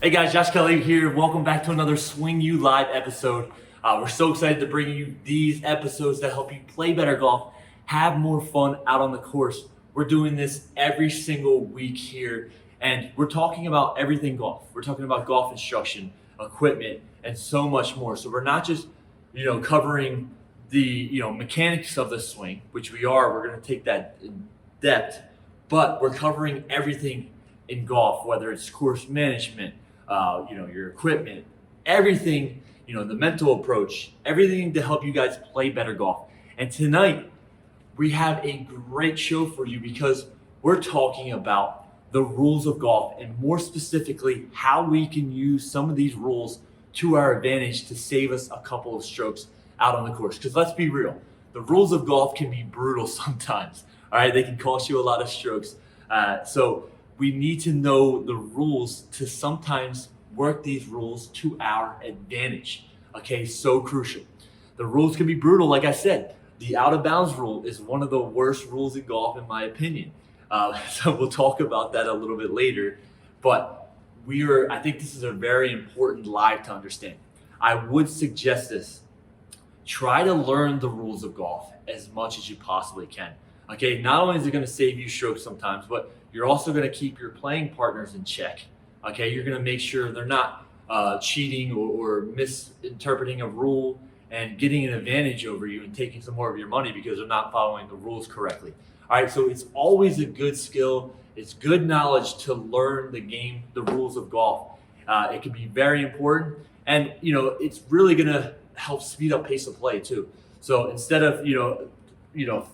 Hey guys, Josh Kelly here. Welcome back to another SwingU live episode. We're so excited to bring you these episodes that help you play better golf, have more fun out on the course. We're doing this every single week here, and we're talking about everything golf. We're talking about golf instruction, equipment, and so much more. So we're not just, covering the, mechanics of the swing, which we are. We're going to take that in depth, but we're covering everything in golf, whether it's course management, your equipment, everything, the mental approach, everything to help you guys play better golf. And tonight, we have a great show for you because we're talking about the rules of golf and more specifically, how we can use some of these rules to our advantage to save us a couple of strokes out on the course. Because let's be real, the rules of golf can be brutal sometimes. All right, they can cost you a lot of strokes. So we need to know the rules to sometimes work these rules to our advantage. Okay, so crucial. The rules can be brutal, like I said. The out of bounds rule is one of the worst rules in golf, in my opinion. So we'll talk about that a little bit later. But I think this is a very important live to understand. I would suggest this. Try to learn the rules of golf as much as you possibly can. Okay, not only is it going to save you strokes sometimes, but you're also going to keep your playing partners in check. Okay, you're going to make sure they're not cheating or misinterpreting a rule and getting an advantage over you and taking some more of your money because they're not following the rules correctly. All right, so it's always a good skill. It's good knowledge to learn the game, the rules of golf. It can be very important, and it's really going to help speed up pace of play too. So instead of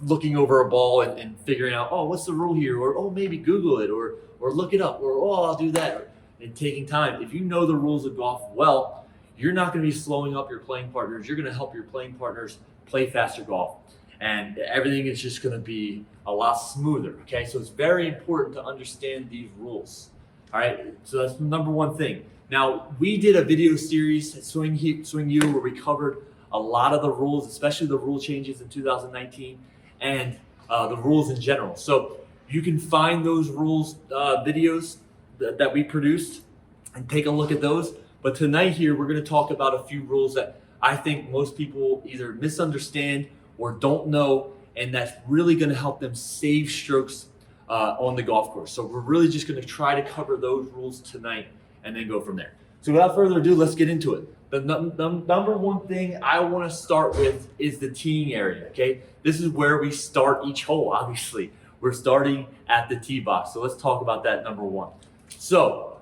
looking over a ball and figuring out, oh, what's the rule here? Or, oh, maybe Google it or look it up or, oh, I'll do that. And taking time. If you know the rules of golf well, you're not going to be slowing up your playing partners. You're going to help your playing partners play faster golf. And everything is just going to be a lot smoother. Okay, so it's very important to understand these rules. All right, so that's the number one thing. Now, we did a video series at SwingU where we covered a lot of the rules, especially the rule changes in 2019 and the rules in general. So you can find those rules videos that we produced and take a look at those. But tonight here, we're going to talk about a few rules that I think most people either misunderstand or don't know, and that's really going to help them save strokes on the golf course. So we're really just going to try to cover those rules tonight and then go from there. So without further ado, let's get into it. The number one thing I want to start with is the teeing area, okay? This is where we start each hole, obviously. We're starting at the tee box, so let's talk about that, number one. So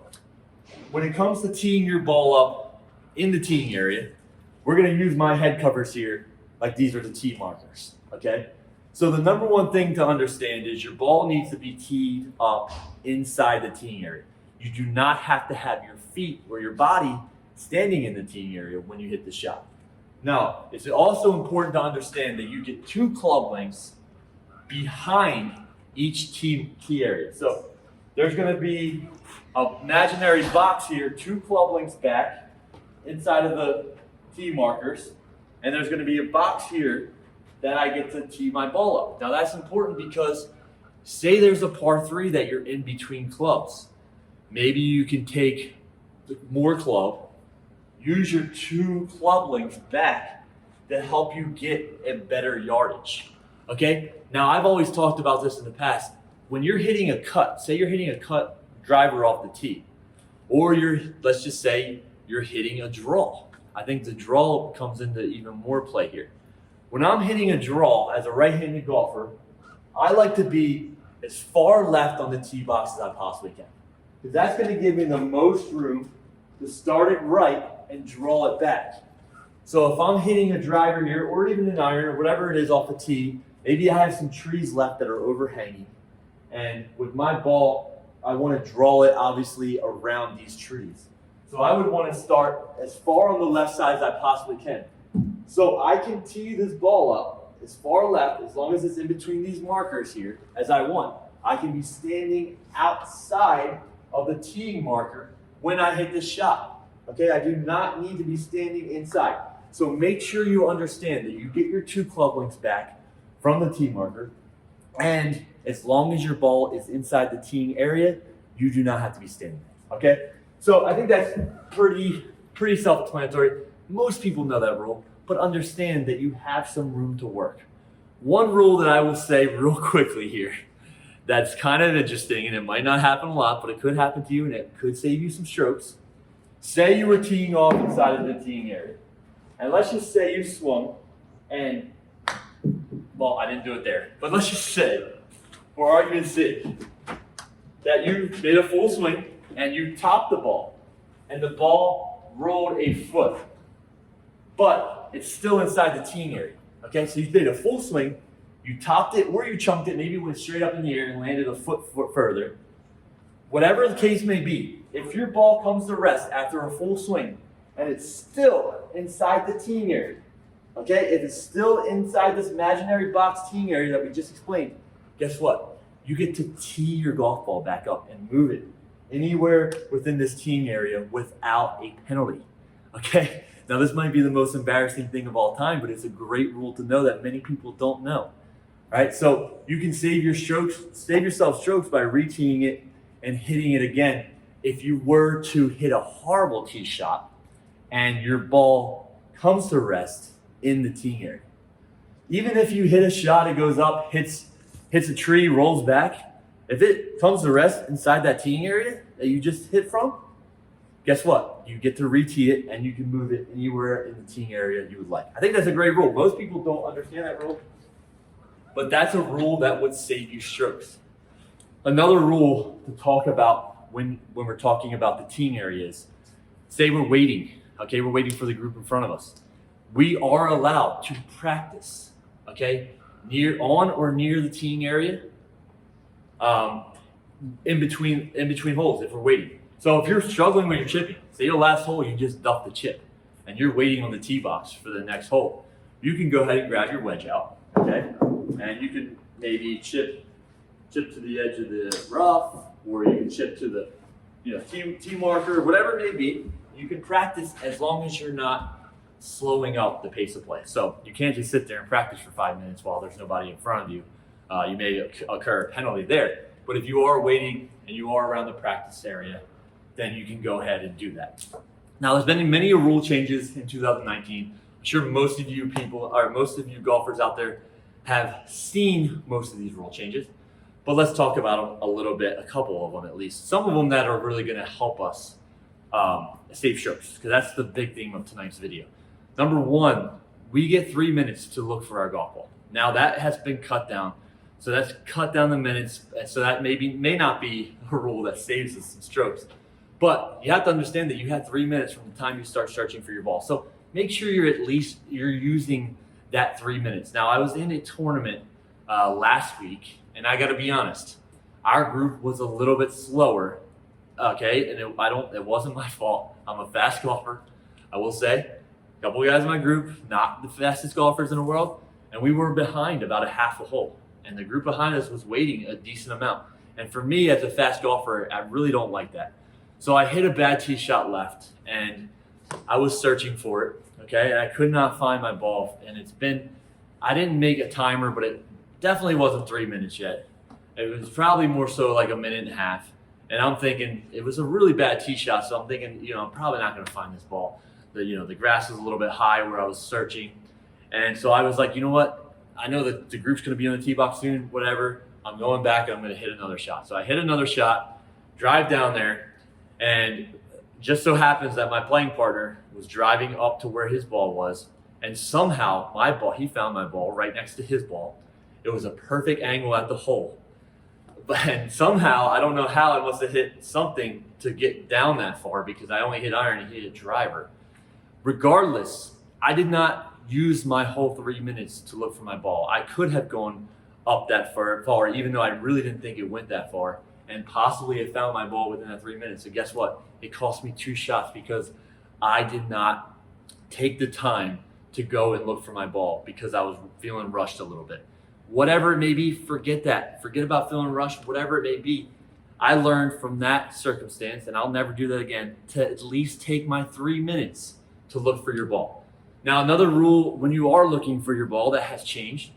when it comes to teeing your ball up in the teeing area, we're going to use my head covers here, like these are the tee markers, okay? So the number one thing to understand is your ball needs to be teed up inside the teeing area. You do not have to have your feet or your body standing in the teeing area when you hit the shot. Now, it's also important to understand that you get 2 club lengths behind each tee area. So there's going to be an imaginary box here, 2 club lengths back inside of the tee markers, and there's going to be a box here that I get to tee my ball up. Now that's important because say there's a par 3 that you're in between clubs. Maybe you can take more club, use your 2 club lengths back to help you get a better yardage. Okay? Now, I've always talked about this in the past. When you're hitting a cut, say you're hitting a cut driver off the tee, or let's just say you're hitting a draw. I think the draw comes into even more play here. When I'm hitting a draw as a right-handed golfer, I like to be as far left on the tee box as I possibly can. Because that's going to give me the most room to start it right and draw it back. So if I'm hitting a driver here, or even an iron, or whatever it is off the tee, maybe I have some trees left that are overhanging. And with my ball, I want to draw it obviously around these trees. So I would want to start as far on the left side as I possibly can. So I can tee this ball up as far left, as long as it's in between these markers here, as I want. I can be standing outside of the teeing marker when I hit this shot. Okay, I do not need to be standing inside. So make sure you understand that you get your 2 club lengths back from the tee marker, and as long as your ball is inside the teeing area, you do not have to be standing there. Okay, So I think that's pretty self-explanatory. Most people know that rule, but understand that you have some room to work. One rule that I will say real quickly here that's kind of interesting, and it might not happen a lot, but it could happen to you, and it could save you some strokes. Say you were teeing off inside of the teeing area, and let's just say you swung, and, well, I didn't do it there, but let's just say, for argument's sake, that you made a full swing, and you topped the ball, and the ball rolled a foot, but it's still inside the teeing area. Okay, so you made a full swing, you topped it or you chunked it, maybe went straight up in the air and landed a foot further. Whatever the case may be, if your ball comes to rest after a full swing and it's still inside the teeing area, okay, if it's still inside this imaginary box teeing area that we just explained, guess what? You get to tee your golf ball back up and move it anywhere within this teeing area without a penalty, okay? Now, this might be the most embarrassing thing of all time, but it's a great rule to know that many people don't know. All right, so you can save yourself strokes by re-teeing it and hitting it again. If you were to hit a horrible tee shot and your ball comes to rest in the teeing area, even if you hit a shot, it goes up, hits a tree, rolls back. If it comes to rest inside that teeing area that you just hit from, guess what? You get to re-tee it and you can move it anywhere in the teeing area you would like. I think that's a great rule. Most people don't understand that rule, but that's a rule that would save you strokes. Another rule to talk about when we're talking about the teeing area is, say we're waiting, okay? We're waiting for the group in front of us. We are allowed to practice, okay? On or near the teeing area, in between holes if we're waiting. So if you're struggling with your chipping, say your last hole, you just duck the chip and you're waiting on the tee box for the next hole, you can go ahead and grab your wedge out, okay? And you can maybe chip to the edge of the rough, or you can chip to the tee marker, whatever it may be. You can practice as long as you're not slowing up the pace of play. So you can't just sit there and practice for 5 minutes while there's nobody in front of you. You may occur a penalty there. But if you are waiting and you are around the practice area, then you can go ahead and do that. Now, there's been many rule changes in 2019. I'm sure most of you golfers out there have seen most of these rule changes, but let's talk about them a little bit, a couple of them at least. Some of them that are really gonna help us save strokes, because that's the big theme of tonight's video. Number one, we get 3 minutes to look for our golf ball. Now that has been cut down. So that's cut down the minutes. So that may not be a rule that saves us some strokes. But you have to understand that you have 3 minutes from the time you start searching for your ball. So make sure you're using that 3 minutes. Now, I was in a tournament last week, and I got to be honest, our group was a little bit slower. Okay, and it wasn't my fault. I'm a fast golfer, I will say. A couple of guys in my group, not the fastest golfers in the world, and we were behind about a half a hole. And the group behind us was waiting a decent amount. And for me, as a fast golfer, I really don't like that. So I hit a bad tee shot left, and I was searching for it, okay? And I could not find my ball. And I didn't make a timer, but it definitely wasn't 3 minutes yet. It was probably more so like a minute and a half. And I'm thinking, it was a really bad tee shot, so I'm thinking, I'm probably not going to find this ball. The grass was a little bit high where I was searching. And so I was like, you know what? I know that the group's going to be on the tee box soon, whatever. I'm going back and I'm going to hit another shot. So I hit another shot, drive down there, and just so happens that my playing partner was driving up to where his ball was, and somehow he found my ball right next to his ball. It was a perfect angle at the hole. But somehow, I don't know how, it must have hit something to get down that far, because I only hit iron and he hit driver. Regardless, I did not use my whole 3 minutes to look for my ball. I could have gone up that far, even though I really didn't think it went that far, and possibly have found my ball within that 3 minutes. So guess what? It cost me 2 shots because I did not take the time to go and look for my ball because I was feeling rushed a little bit. Whatever it may be, forget that. Forget about feeling rushed, whatever it may be. I learned from that circumstance, and I'll never do that again, to at least take my 3 minutes to look for your ball. Now, another rule when you are looking for your ball that has changed,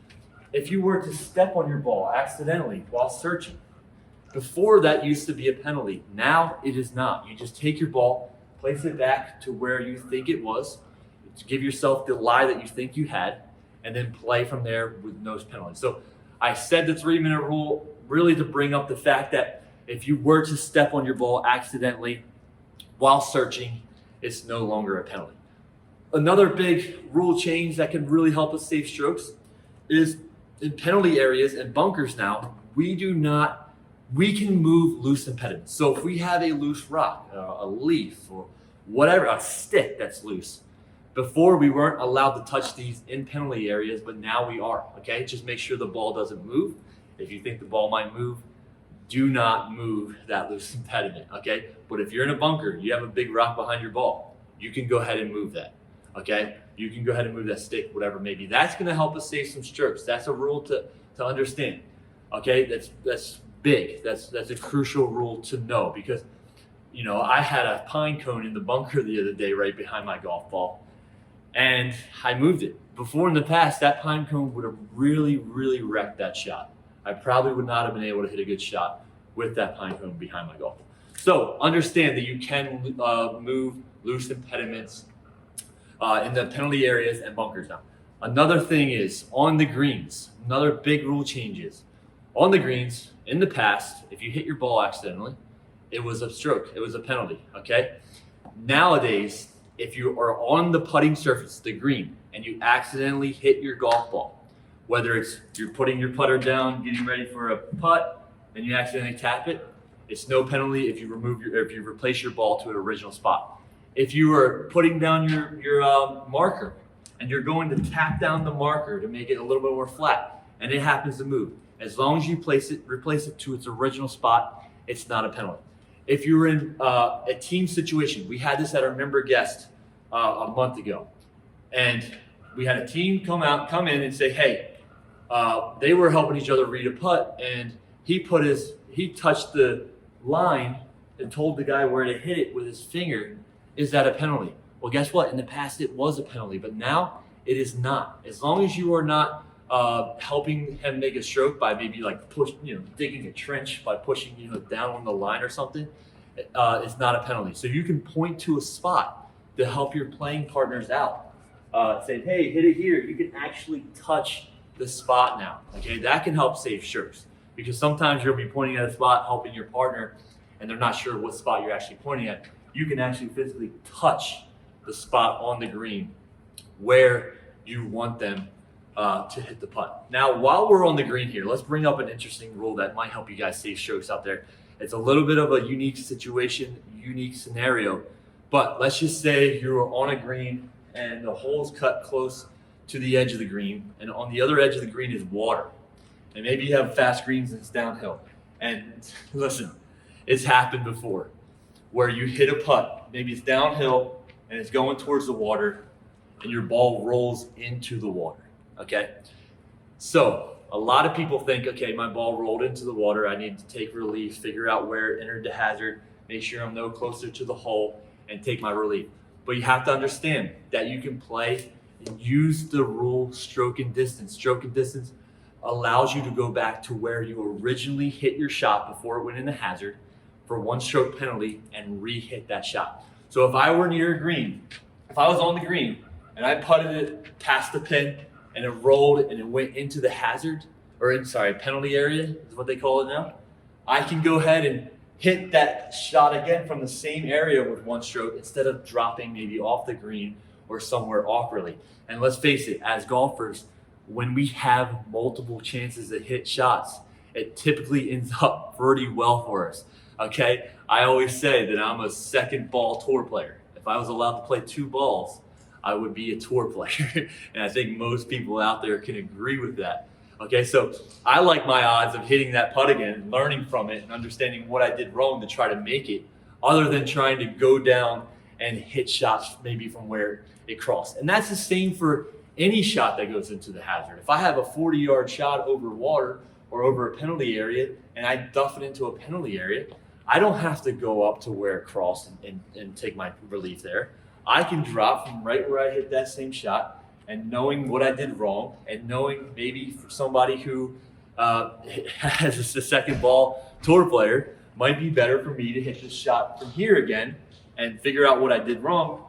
if you were to step on your ball accidentally while searching, Before, that used to be a penalty. Now it is not. You just take your ball, place it back to where you think it was, give yourself the lie that you think you had, and then play from there with no penalty. So I said the 3-minute rule really to bring up the fact that if you were to step on your ball accidentally while searching, it's no longer a penalty. Another big rule change that can really help us save strokes is in penalty areas and bunkers now, we can move loose impediments. So if we have a loose rock, a leaf, or whatever, a stick that's loose, before we weren't allowed to touch these in penalty areas, but now we are, okay? Just make sure the ball doesn't move. If you think the ball might move, do not move that loose impediment, okay? But if you're in a bunker, you have a big rock behind your ball, you can go ahead and move that, okay? You can go ahead and move that stick, whatever it may be. That's gonna help us save some strokes. That's a rule to understand, okay? That's big. That's a crucial rule to know because, you know, I had a pine cone in the bunker the other day right behind my golf ball, and I moved it. Before in the past, that pine cone would have really, really wrecked that shot. I probably would not have been able to hit a good shot with that pine cone behind my golf ball. So understand that you can move loose impediments in the penalty areas and bunkers now. Another thing is on the greens, another big rule change is on the greens in the past, if you hit your ball accidentally, it was a stroke, it was a penalty, okay? Nowadays, if you are on the putting surface, the green, and you accidentally hit your golf ball, whether it's you're putting your putter down, getting ready for a putt, and you accidentally tap it, it's no penalty if you replace your ball to an original spot. If you are putting down your marker and you're going to tap down the marker to make it a little bit more flat, and it happens to move, as long as you replace it to its original spot, it's not a penalty. If you're in a team situation, we had this at our member guest a month ago, and we had a team come in and say, hey, they were helping each other read a putt, and he touched the line and told the guy where to hit it with his finger. Is that a penalty? Well, guess what? In the past, it was a penalty, but now it is not. As long as you are not helping him make a stroke by maybe like digging a trench by pushing down on the line or something, it's not a penalty. So you can point to a spot to help your playing partners out. Say, hey, hit it here. You can actually touch the spot now. Okay, that can help save strokes because sometimes you'll be pointing at a spot, helping your partner, and they're not sure what spot you're actually pointing at. You can actually physically touch the spot on the green where you want them to hit the putt. Now, while we're on the green here, let's bring up an interesting rule that might help you guys save strokes out there. It's a little bit of a unique situation, unique scenario, but let's just say you're on a green and the hole's cut close to the edge of the green, and on the other edge of the green is water. And maybe you have fast greens and it's downhill. And listen, it's happened before where you hit a putt, maybe it's downhill and it's going towards the water and your ball rolls into the water. Okay, so a lot of people think, okay, my ball rolled into the water, I need to take relief, figure out where it entered the hazard, make sure I'm no closer to the hole, and take my relief. But you have to understand that you can play and use the rule stroke and distance. Stroke and distance allows you to go back to where you originally hit your shot before it went in the hazard for one stroke penalty and re-hit that shot. So if I were near a green, if I was on the green and I putted it past the pin, and it rolled and it went into the penalty area is what they call it now, I can go ahead and hit that shot again from the same area with one stroke instead of dropping maybe off the green or somewhere awkwardly. And let's face it, as golfers, when we have multiple chances to hit shots, it typically ends up pretty well for us, okay? I always say that I'm a second ball tour player. If I was allowed to play 2 balls, I would be a tour player. And I think most people out there can agree with that. Okay, so I like my odds of hitting that putt again, learning from it and understanding what I did wrong to try to make it, other than trying to go down and hit shots maybe from where it crossed. And that's the same for any shot that goes into the hazard. If I have a 40-yard shot over water or over a penalty area and I duff it into a penalty area, I don't have to go up to where it crossed and take my relief there. I can drop from right where I hit that same shot, and knowing what I did wrong and knowing maybe for somebody who as a second ball tour player, might be better for me to hit this shot from here again and figure out what I did wrong,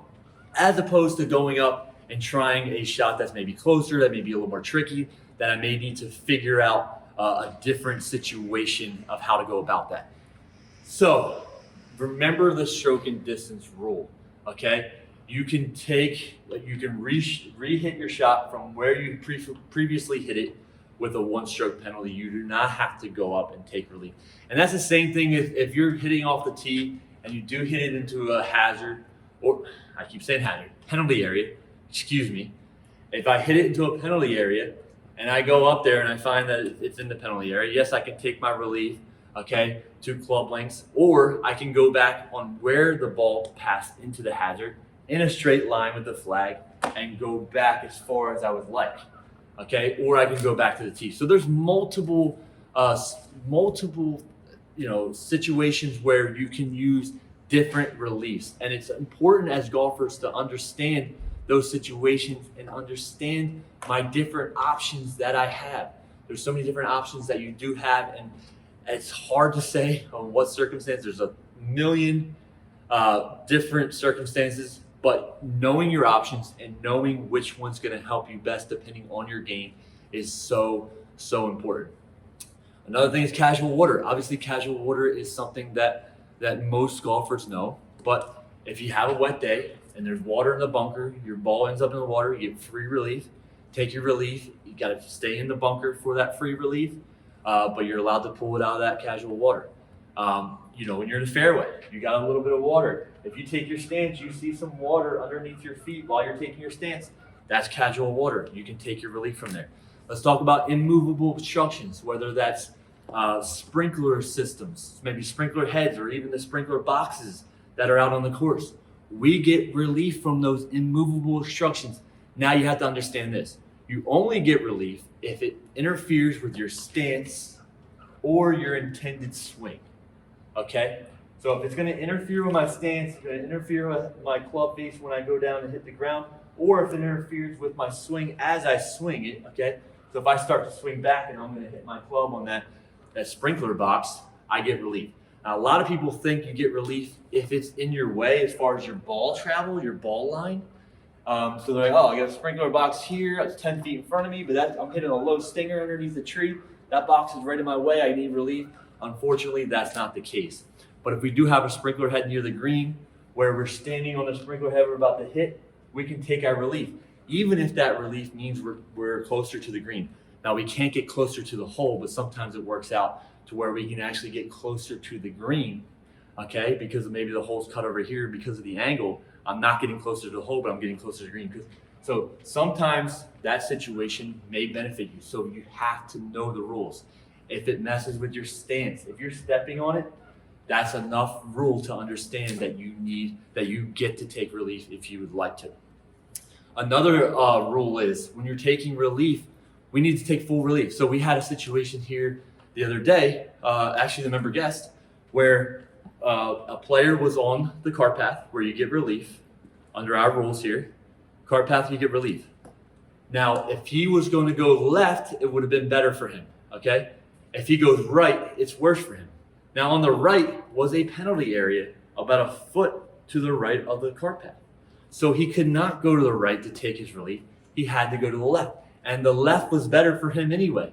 as opposed to going up and trying a shot that's maybe closer, that may be a little more tricky, that I may need to figure out a different situation of how to go about that. So remember the stroke and distance rule, okay? You can re-hit your shot from where you previously hit it with a one-stroke penalty. You do not have to go up and take relief. And that's the same thing if you're hitting off the tee and you do hit it into a hazard, or I keep saying hazard, penalty area, excuse me. If I hit it into a penalty area and I go up there and I find that it's in the penalty area, yes, I can take my relief, okay, 2 club lengths, or I can go back on where the ball passed into the hazard in a straight line with the flag and go back as far as I would like, okay, or I can go back to the tee. So there's multiple situations where you can use different reliefs, and it's important as golfers to understand those situations and understand my different options that I have. There's so many different options that you do have, and it's hard to say on what circumstance. There's a million different circumstances, but knowing your options and knowing which one's going to help you best depending on your game is so important. Another thing is casual water. Obviously, casual water is something that most golfers know, but if you have a wet day and there's water in the bunker, your ball ends up in the water, you get free relief. Take your relief. You got to stay in the bunker for that free relief, but you're allowed to pull it out of that casual water. When you're in the fairway, you got a little bit of water. If you take your stance, you see some water underneath your feet while you're taking your stance. That's casual water. You can take your relief from there. Let's talk about immovable obstructions, whether that's sprinkler systems, maybe sprinkler heads, or even the sprinkler boxes that are out on the course. We get relief from those immovable obstructions. Now you have to understand this. You only get relief if it interferes with your stance or your intended swing, okay? So if it's going to interfere with my stance, it's going to interfere with my club face when I go down and hit the ground, or if it interferes with my swing as I swing it, okay? So if I start to swing back and I'm going to hit my club on that sprinkler box, I get relief. Now, a lot of people think you get relief if it's in your way as far as your ball travel, your ball line. So they're like, oh, I got a sprinkler box here, it's 10 feet in front of me, but I'm hitting a low stinger underneath the tree. That box is right in my way, I need relief. Unfortunately, that's not the case. But if we do have a sprinkler head near the green, where we're standing on the sprinkler head we're about to hit, we can take our relief, even if that relief means we're closer to the green. Now, we can't get closer to the hole, but sometimes it works out to where we can actually get closer to the green, okay? Because maybe the hole's cut over here because of the angle. I'm not getting closer to the hole, but I'm getting closer to the green. So sometimes that situation may benefit you. So you have to know the rules. If it messes with your stance, if you're stepping on it, that's enough rule to understand that you get to take relief if you would like to. Another rule is when you're taking relief, we need to take full relief. So we had a situation here the other day, actually the member guest, where a player was on the cart path where you get relief under our rules here. Cart path, you get relief. Now, if he was going to go left, it would have been better for him, okay? If he goes right, it's worse for him. Now, on the right was a penalty area about a foot to the right of the cart path. So he could not go to the right to take his relief. He had to go to the left. And the left was better for him anyway.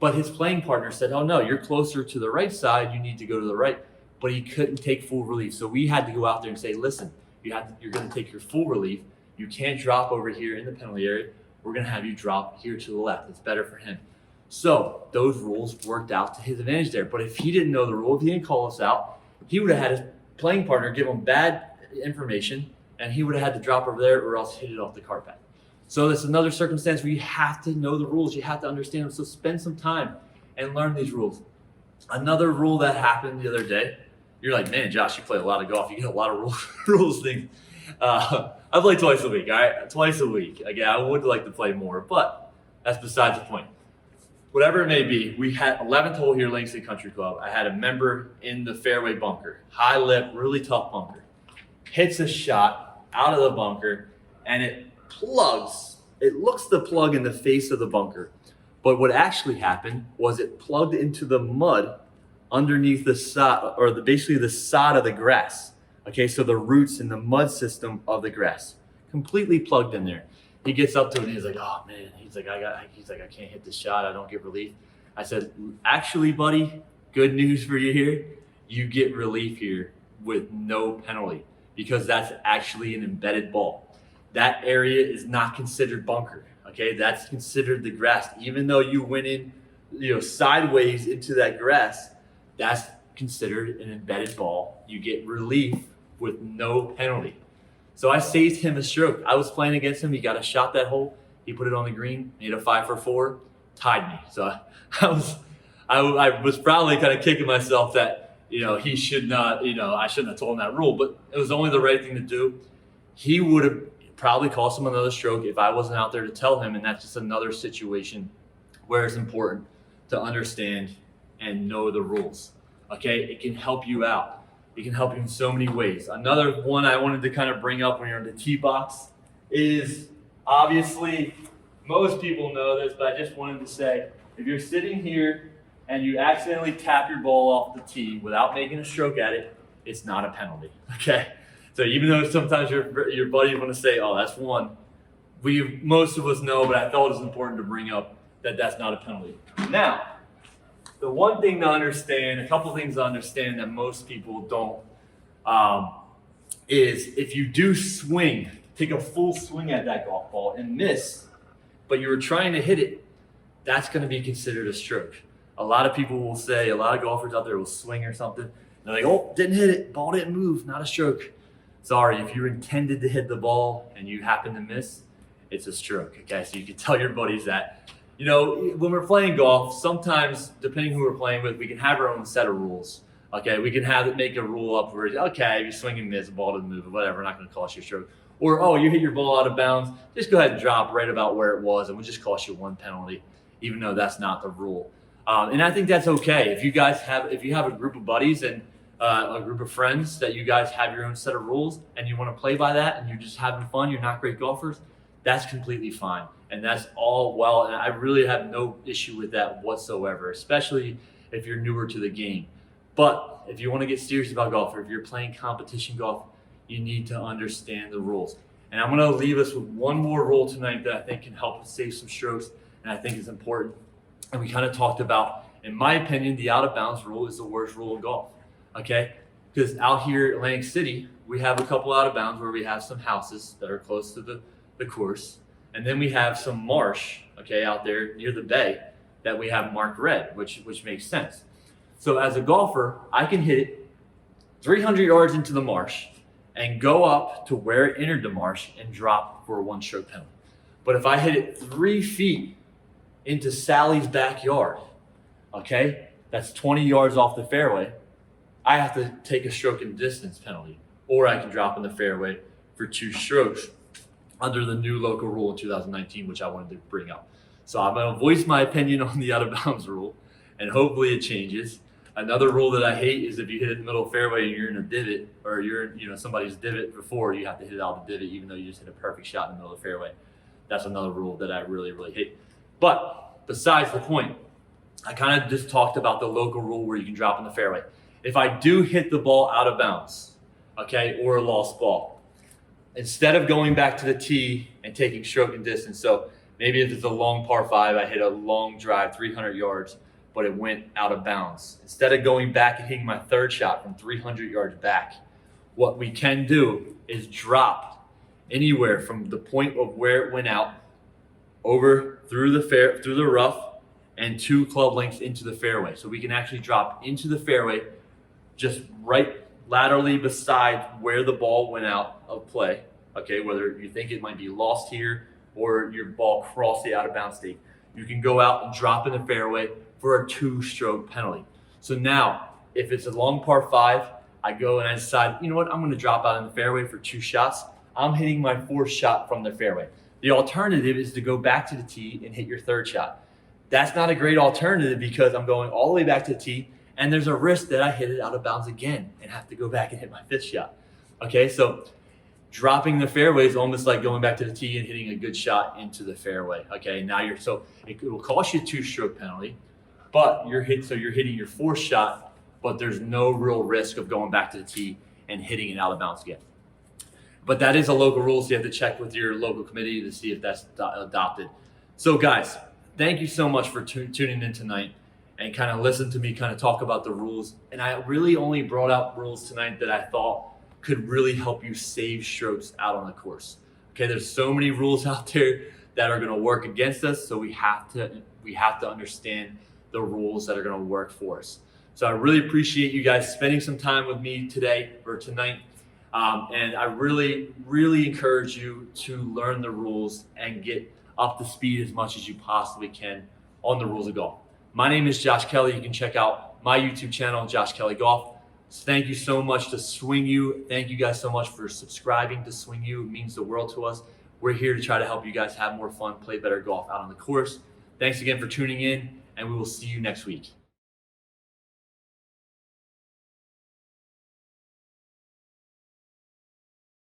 But his playing partner said, oh no, you're closer to the right side, you need to go to the right. But he couldn't take full relief. So we had to go out there and say, listen, you're going to take your full relief. You can't drop over here in the penalty area. We're going to have you drop here to the left. It's better for him. So those rules worked out to his advantage there. But if he didn't know the rule, if he didn't call us out, he would have had his playing partner give him bad information, and he would have had to drop over there or else hit it off the cart path. So that's another circumstance where you have to know the rules. You have to understand them. So spend some time and learn these rules. Another rule that happened the other day, you're like, man, Josh, you play a lot of golf. You get a lot of rules things. I play twice a week, all right? Twice a week. Again, I would like to play more, but that's besides the point. Whatever it may be, we had 11th hole here, Langston Country Club. I had a member in the fairway bunker, high lip, really tough bunker. Hits a shot out of the bunker, and it plugs. It looks to plug in the face of the bunker. But what actually happened was it plugged into the mud underneath the sod, or basically the sod of the grass. Okay, so the roots in the mud system of the grass, completely plugged in there. He gets up to it and he's like, oh man, he's like, I can't hit this shot, I don't get relief. I said, actually, buddy, good news for you here. You get relief here with no penalty, because that's actually an embedded ball. That area is not considered bunker. Okay, that's considered the grass. Even though you went in, sideways into that grass, that's considered an embedded ball. You get relief with no penalty. So I saved him a stroke. I was playing against him. He got a shot that hole. He put it on the green, made a 5 for 4, tied me. So I was probably kind of kicking myself that, he should not, I shouldn't have told him that rule, but it was only the right thing to do. He would have probably cost him another stroke if I wasn't out there to tell him. And that's just another situation where it's important to understand and know the rules. Okay, it can help you out. It can help you in so many ways. Another one I wanted to kind of bring up when you're in the tee box is, obviously, most people know this, but I just wanted to say, if you're sitting here and you accidentally tap your ball off the tee without making a stroke at it, it's not a penalty, okay? So even though sometimes your buddies want to say, oh, that's one, most of us know, but I thought it was important to bring up that that's not a penalty. Now, the one thing to understand, a couple things to understand that most people don't, is if you do swing, take a full swing at that golf ball and miss, but you were trying to hit it, that's going to be considered a stroke. A lot of people will say, a lot of golfers out there will swing or something, and they're like, oh, didn't hit it, ball didn't move, not a stroke. Sorry, if you intended to hit the ball and you happen to miss, it's a stroke, okay? So you can tell your buddies that. When we're playing golf, sometimes, depending who we're playing with, we can have our own set of rules. Okay, we can make a rule up where, okay, if you swing and miss, the ball doesn't move, or whatever, we're not going to cost you a stroke. Or, oh, you hit your ball out of bounds, just go ahead and drop right about where it was, and we'll just cost you one penalty, even though that's not the rule. And I think that's okay. If you have a group of buddies and a group of friends that you guys have your own set of rules, and you want to play by that, and you're just having fun, you're not great golfers, that's completely fine. And that's all well, and I really have no issue with that whatsoever, especially if you're newer to the game. But if you want to get serious about golf, or if you're playing competition golf, you need to understand the rules. And I'm going to leave us with one more rule tonight that I think can help us save some strokes, and I think is important. And we kind of talked about, in my opinion, the out of bounds rule is the worst rule of golf. Okay? Because out here in Atlantic City, we have a couple out of bounds where we have some houses that are close to the course. And then we have some marsh, okay, out there near the bay that we have marked red, which makes sense. So as a golfer, I can hit it 300 yards into the marsh and go up to where it entered the marsh and drop for a 1-stroke penalty. But if I hit it 3 feet into Sally's backyard, okay, that's 20 yards off the fairway, I have to take a stroke and distance penalty, or I can drop in the fairway for 2 strokes under the new local rule in 2019, which I wanted to bring up. So I'm going to voice my opinion on the out of bounds rule, and hopefully it changes. Another rule that I hate is if you hit it in the middle of the fairway and you're in a divot, or you're in somebody's divot before, you have to hit it out of the divot even though you just hit a perfect shot in the middle of the fairway. That's another rule that I really, really hate. But besides the point, I kind of just talked about the local rule where you can drop in the fairway. If I do hit the ball out of bounds, okay, or a lost ball, instead of going back to the tee and taking stroke and distance, so maybe if it's a long par 5, I hit a long drive, 300 yards, but it went out of bounds. Instead of going back and hitting my 3rd shot from 300 yards back, what we can do is drop anywhere from the point of where it went out over through the rough and 2 club lengths into the fairway. So we can actually drop into the fairway just right laterally beside where the ball went out of play, okay, whether you think it might be lost here or your ball crossed the out of bounds state. You can go out and drop in the fairway for a 2-stroke penalty. So now, if it's a long par 5, I go and I decide, you know what, I'm going to drop out in the fairway for 2 shots. I'm hitting my 4th shot from the fairway. The alternative is to go back to the tee and hit your 3rd shot. That's not a great alternative because I'm going all the way back to the tee, and there's a risk that I hit it out of bounds again and have to go back and hit my 5th shot. Okay, so dropping the fairway is almost like going back to the tee and hitting a good shot into the fairway. Okay, now it will cost you a 2-stroke penalty, but you're hitting your 4th shot, but there's no real risk of going back to the tee and hitting it out of bounds again. But that is a local rule, so you have to check with your local committee to see if that's adopted. So guys, thank you so much for tuning in tonight and kind of listen to me kind of talk about the rules. And I really only brought out rules tonight that I thought could really help you save strokes out on the course. Okay, there's so many rules out there that are going to work against us, so we have to understand the rules that are going to work for us. So I really appreciate you guys spending some time with me today or tonight. And I really, really encourage you to learn the rules and get up to speed as much as you possibly can on the rules of golf. My name is Josh Kelly. You can check out my YouTube channel, Josh Kelly Golf. So thank you so much to SwingU. Thank you guys so much for subscribing to SwingU. It means the world to us. We're here to try to help you guys have more fun, play better golf out on the course. Thanks again for tuning in, and we will see you next week.